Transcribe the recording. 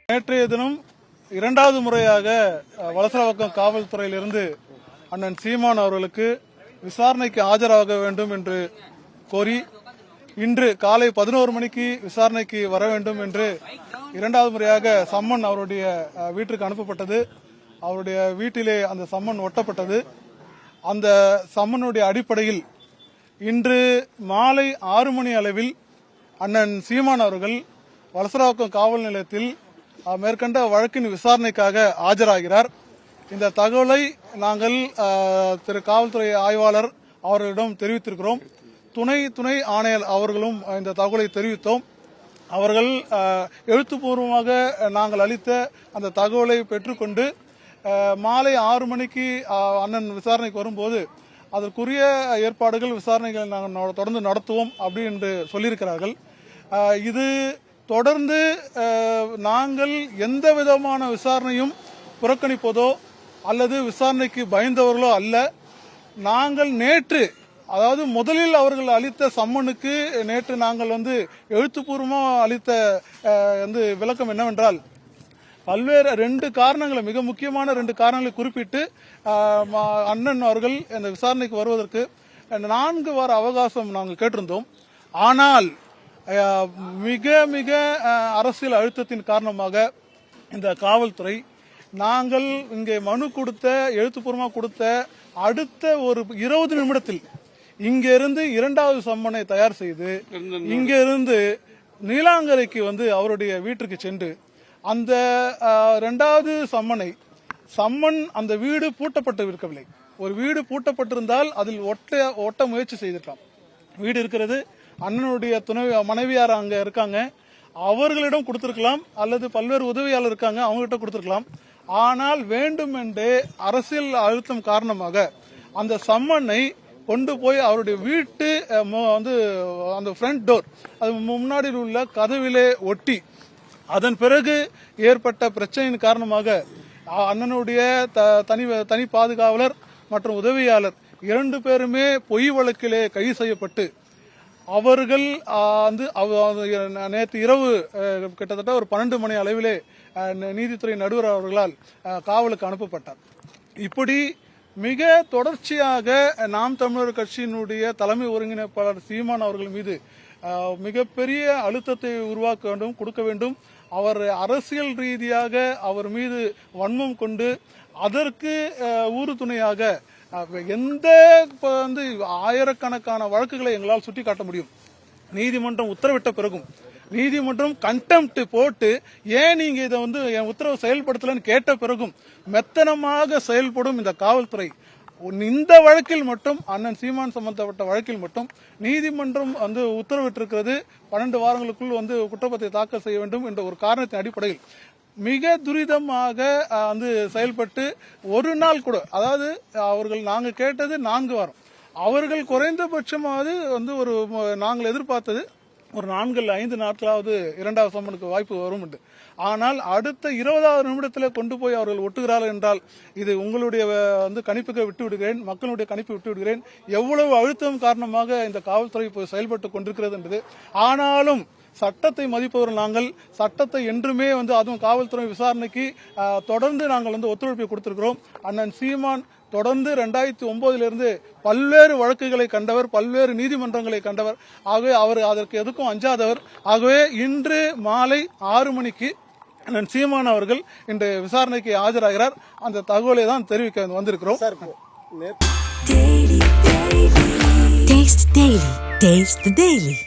நேற்றைய தினம் இரண்டாவது முறையாக வலசரவாக்கம் காவல்துறையிலிருந்து அண்ணன் சீமான் அவர்களுக்கு விசாரணைக்கு ஆஜராக வேண்டும் என்று கோரி இன்று காலை 11 மணிக்கு விசாரணைக்கு வர வேண்டும் என்று இரண்டாவது முறையாக சம்மன் அவருடைய வீட்டிற்கு அனுப்பப்பட்டது. அவருடைய வீட்டிலே அந்த சம்மன் ஒட்டப்பட்டது. அந்த சம்மனுடைய அடிப்படையில் இன்று மாலை 6 மணி அளவில் அண்ணன் சீமான் அவர்கள் வலசரவாக்கம் காவல் நிலையத்தில் மேற்கண்ட வழக்கின் விசாரணைக்காக ஆஜராகிறார். இந்த தகவலை நாங்கள் திரு காவல்துறை ஆய்வாளர் அவர்களிடம் தெரிவித்திருக்கிறோம். துணை ஆணையர் அவர்களும் இந்த தகவலை தெரிவித்தோம். அவர்கள் எழுத்துப்பூர்வமாக நாங்கள் அளித்த அந்த தகவலை பெற்றுக்கொண்டு மாலை 6 மணிக்கு அண்ணன் விசாரணைக்கு வரும்போது அதற்குரிய ஏற்பாடுகள் விசாரணைகளை நாங்கள் தொடர்ந்து நடத்துவோம் அப்படி என்று சொல்லியிருக்கிறார்கள். இது தொடர்ந்து நாங்கள் எந்த விதமான விசாரணையும் புறக்கணிப்பதோ அல்லது விசாரணைக்கு பயந்தவர்களோ அல்ல. நாங்கள் நேற்று, அதாவது முதலில் அவர்கள் அளித்த சம்மனுக்கு நேற்று நாங்கள் எழுத்துப்பூர்வமாக அளித்த விளக்கம் என்னவென்றால், பல்வேறு 2 காரணங்களை, மிக முக்கியமான 2 காரணங்களை குறிப்பிட்டு அண்ணன் அவர்கள் இந்த விசாரணைக்கு வருவதற்கு 4 வார அவகாசம் நாங்கள் கேட்டிருந்தோம். ஆனால் மிக அரசியல் அழுத்தத்தின் காரணமாக இந்த காவல்துறை நாங்கள் இங்கே மனு கொடுத்த, எழுத்துப்பூர்வமாக கொடுத்த அடுத்த ஒரு 20 நிமிடத்தில் இங்கிருந்து 2வது சம்மனை தயார் செய்து இங்கிருந்து நீலாங்கரைக்கு அவருடைய வீட்டிற்கு சென்று அந்த 2வது சம்மன் அந்த வீடு பூட்டப்பட்டு இருக்கவில்லை. ஒரு வீடு பூட்டப்பட்டிருந்தால் அதில் ஒட்ட முயற்சி செய்திருக்கலாம். வீடு இருக்கிறது, அண்ணனுடைய மனைவியார் அங்க இருக்காங்க, அவர்களிடம் கொடுத்திருக்கலாம், அல்லது பல்வேறு உதவியாளர் இருக்காங்க, அவங்ககிட்ட கொடுத்திருக்கலாம். ஆனால் வேண்டுமென்றே அரசியல் அழுத்தம் காரணமாக அந்த சம்மனை கொண்டு போய் அவருடைய வீட்டு அந்த ஃப்ரண்ட் டோர், அது முன்னாடி உள்ள கதவிலே ஒட்டி, அதன் பிறகு ஏற்பட்ட பிரச்சனையின் காரணமாக அண்ணனுடைய தனி பாதுகாவலர் மற்றும் உதவியாளர் 2 பேருமே பொய் வழக்கிலே கைது செய்யப்பட்டு அவர்கள் நேற்று இரவு கிட்டத்தட்ட ஒரு 12 மணி அளவிலே நீதித்துறை நடுவர் அவர்களால் காவலுக்கு அனுப்பப்பட்டார். இப்படி மிக தொடர்ச்சியாக நாம் தமிழர் கட்சியினுடைய தலைமை ஒருங்கிணைப்பாளர் சீமான் அவர்கள் மீது மிகப்பெரிய அழுத்தத்தை உருவாக்க வேண்டும், கொடுக்க வேண்டும். அவர் அரசியல் ரீதியாக அவர் மீது வன்மம் கொண்டு அதற்கு ஊறுதுணையாக எந்த ஆயிரக்கணக்கான வழக்குகளை எங்களால் சுட்டிக்காட்ட முடியும். நீதிமன்றம் உத்தரவிட்ட பிறகும் நீதிமன்றம் கண்டெம்ட் போட்டு ஏன் நீங்க இதை என் உத்தரவு செயல்படுத்தலன்னு கேட்ட பிறகும் மெத்தனமாக செயல்படும் இந்த காவல்துறை இந்த வழக்கில் மட்டும், அண்ணன் சீமான் சம்பந்தப்பட்ட வழக்கில் மட்டும் நீதிமன்றம் உத்தரவிட்டிருக்கிறது 12 வாரங்களுக்குள் குற்றப்பத்திரிகை தாக்கல் செய்ய வேண்டும் என்ற ஒரு காரணத்தின் அடிப்படையில் மிக துரிதமாக செயல்பட்டு ஒரு நாள் கூட, அதாவது அவர்கள் நாங்கள் கேட்டது 4 வாரம், அவர்கள் குறைந்தபட்சமாவது ஒரு நாங்கள் எதிர்பார்த்தது ஒரு 4-5 நாட்களாவது 2வது சம்மனுக்கு வாய்ப்பு வரும். ஆனால் அடுத்த 20வது நிமிடத்தில் கொண்டு போய் அவர்கள் ஒட்டுகிறார்கள் என்றால் இது உங்களுடைய கணிப்புக்கு விட்டு விடுகிறேன், மக்களுடைய கணிப்பு விட்டு விடுகிறேன். எவ்வளவு அழுத்தம் காரணமாக இந்த காவல்துறை செயல்பட்டு கொண்டிருக்கிறது என்பது. ஆனாலும் சட்டத்தை மதிப்பவர்கள் நாங்கள், சட்டத்தை என்றுமே அதுவும் காவல்துறை விசாரணைக்கு தொடர்ந்து நாங்கள் ஒத்துழைப்பை கொடுத்திருக்கிறோம். அண்ணன் சீமான் தொடர்ந்து 2009 பல்வேறு வழக்குகளை கண்டவர், பல்வேறு நீதிமன்றங்களை கண்டவர். ஆகவே அவர் அதற்கு எதுக்கும் அஞ்சாதவர். ஆகவே இன்று மாலை 6 மணிக்கு அண்ணன் சீமான் அவர்கள் இன்று விசாரணைக்கு ஆஜராகிறார். அந்த தகவலை தான் தெரிவிக்க வந்திருக்கிறோம். Taste the Daily.